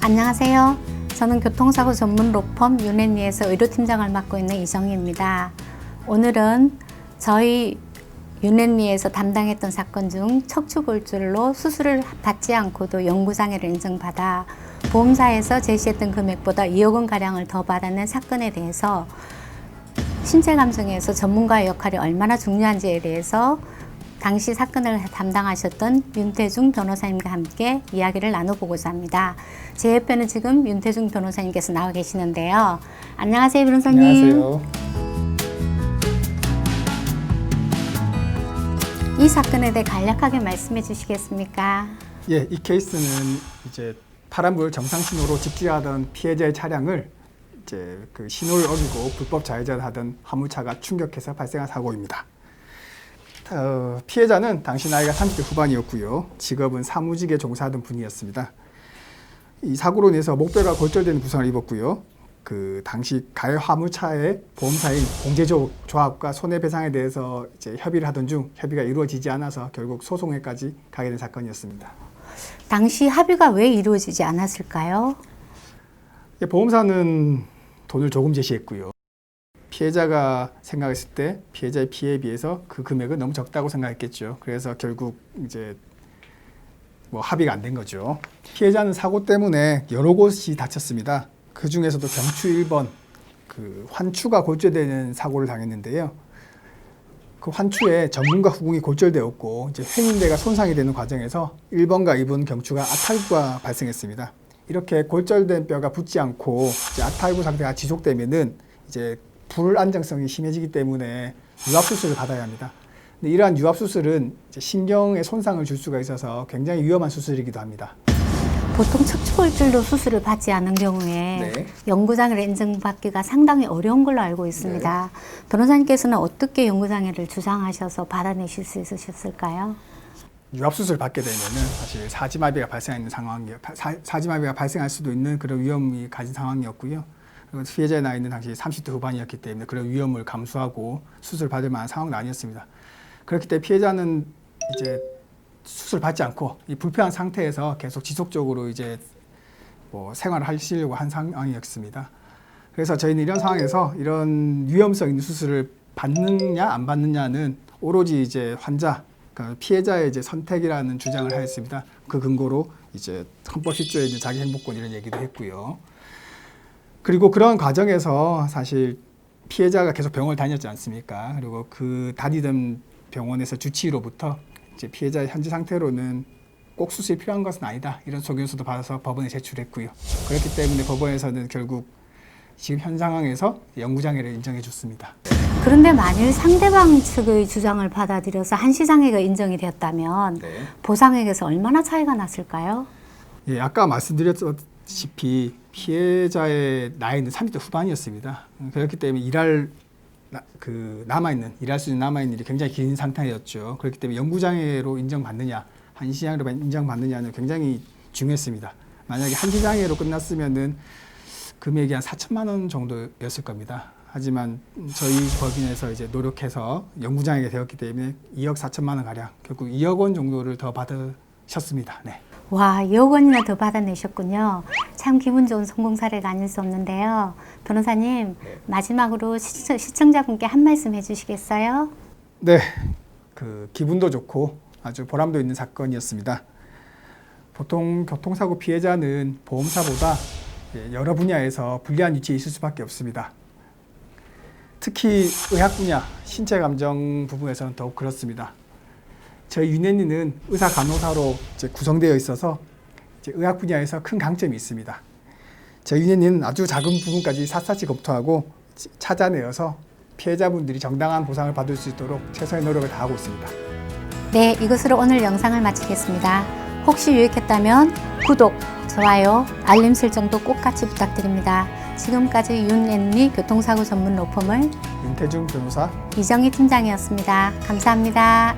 안녕하세요. 저는 교통사고 전문 로펌 윤앤리에서 의료팀장을 맡고 있는 이정희입니다. 오늘은 저희 윤앤리에서 담당했던 사건 중 척추골절로 수술을 받지 않고도 연구장애를 인정받아 보험사에서 제시했던 금액보다 2억 원가량을 더 받아낸 사건에 대해서 신체감정에서 전문가의 역할이 얼마나 중요한지에 대해서 당시 사건을 담당하셨던 윤태중 변호사님과 함께 이야기를 나눠보고자 합니다. 제 옆에는 지금 윤태중 변호사님께서 나와 계시는데요. 안녕하세요, 변호사님. 안녕하세요. 이 사건에 대해 간략하게 말씀해 주시겠습니까? 예, 이 케이스는 이제 파란불 정상 신호로 직진하던 피해자의 차량을 이제 그 신호를 어기고 불법 좌회전을 하던 화물차가 충격해서 발생한 사고입니다. 피해자는 당시 나이가 30대 후반이었고요. 직업은 사무직에 종사하던 분이었습니다. 이 사고로 인해서 목뼈가 골절되는 부상을 입었고요. 그 당시 가해 화물차의 보험사인 공제조합과 손해배상에 대해서 이제 협의를 하던 중 협의가 이루어지지 않아서 결국 소송에까지 가게 된 사건이었습니다. 당시 합의가 왜 이루어지지 않았을까요? 보험사는 돈을 조금 제시했고요. 피해자가 생각했을 때 피해자의 피해에 비해서 그 금액은 너무 적다고 생각했겠죠. 그래서 결국 이제 뭐 합의가 안 된 거죠. 피해자는 사고 때문에 여러 곳이 다쳤습니다. 그 중에서도 경추 1번 그 환추가 골절되는 사고를 당했는데요. 그 환추에 전문과 후궁이 골절되었고 이제 회인대가 손상이 되는 과정에서 1번과 2번 경추가 아탈구가 발생했습니다. 이렇게 골절된 뼈가 붙지 않고 이제 아탈구 상태가 지속되면은 이제 불안정성이 심해지기 때문에 유압수술을 받아야 합니다. 근데 이러한 유압수술은 이제 신경에 손상을 줄 수가 있어서 굉장히 위험한 수술이기도 합니다. 보통 척추골절로 수술을 받지 않은 경우에 네. 연구장애를 인정받기가 상당히 어려운 걸로 알고 있습니다. 변호사님께서는 어떻게 연구장애를 주장하셔서 받아내실 수 있으셨을까요? 유압수술 받게 되면은 사실 사지마비가 발생하는 사지마비가 발생할 수도 있는 그런 위험이 가진 상황이었고요. 그리고 피해자의 나이는 당시 30대 후반이었기 때문에 그런 위험을 감수하고 수술 받을 만한 상황은 아니었습니다. 그렇기 때문에 피해자는 이제 수술 받지 않고 이 불편한 상태에서 계속 지속적으로 이제 뭐 생활을 하시려고 한 상황이었습니다. 그래서 저희는 이런 상황에서 이런 위험성 있는 수술을 받느냐 안 받느냐는 오로지 이제 환자, 그러니까 피해자의 이제 선택이라는 주장을 하였습니다. 그 근거로 이제 헌법 10조에 이제 자기 행복권 이런 얘기도 했고요. 그리고 그런 과정에서 사실 피해자가 계속 병원을 다녔지 않습니까? 그리고 그 다니던 병원에서 주치의로부터 이제 피해자의 현재 상태로는 꼭 수술이 필요한 것은 아니다. 이런 소견서도 받아서 법원에 제출했고요. 그렇기 때문에 법원에서는 결국 지금 현 상황에서 연구장애를 인정해 줬습니다. 그런데 만일 상대방 측의 주장을 받아들여서 한시장애가 인정이 되었다면 네. 보상액에서 얼마나 차이가 났을까요? 예, 아까 말씀드렸다시피 피해자의 나이는 30대 후반이었습니다. 그렇기 때문에 일할 수 있는 남아있는 일이 굉장히 긴 상태였죠. 그렇기 때문에 연구장애로 인정받느냐, 한시장애로 인정받느냐는 굉장히 중요했습니다. 만약에 한시장애로 끝났으면은 금액이 한 4천만 원 정도였을 겁니다. 하지만 저희 법인에서 이제 노력해서 연구장애가 되었기 때문에 2억 4천만 원 가량, 결국 2억 원 정도를 더 받으셨습니다. 네. 와, 2억 원이나 더 받아내셨군요. 참 기분 좋은 성공 사례가 아닐 수 없는데요. 변호사님, 마지막으로 시청자분께 한 말씀 해주시겠어요? 네, 그 기분도 좋고 아주 보람도 있는 사건이었습니다. 보통 교통사고 피해자는 보험사보다 여러 분야에서 불리한 위치에 있을 수밖에 없습니다. 특히 의학 분야, 신체 감정 부분에서는 더욱 그렇습니다. 저희 윤앤리는 의사 간호사로 이제 구성되어 있어서 이제 의학 분야에서 큰 강점이 있습니다. 저희 윤앤리는 아주 작은 부분까지 샅샅이 검토하고 찾아내어서 피해자분들이 정당한 보상을 받을 수 있도록 최선의 노력을 다하고 있습니다. 네, 이것으로 오늘 영상을 마치겠습니다. 혹시 유익했다면 구독, 좋아요, 알림 설정도 꼭 같이 부탁드립니다. 지금까지 윤앤리 교통사고 전문 로펌을 윤태중 변호사 이정희 팀장이었습니다. 감사합니다.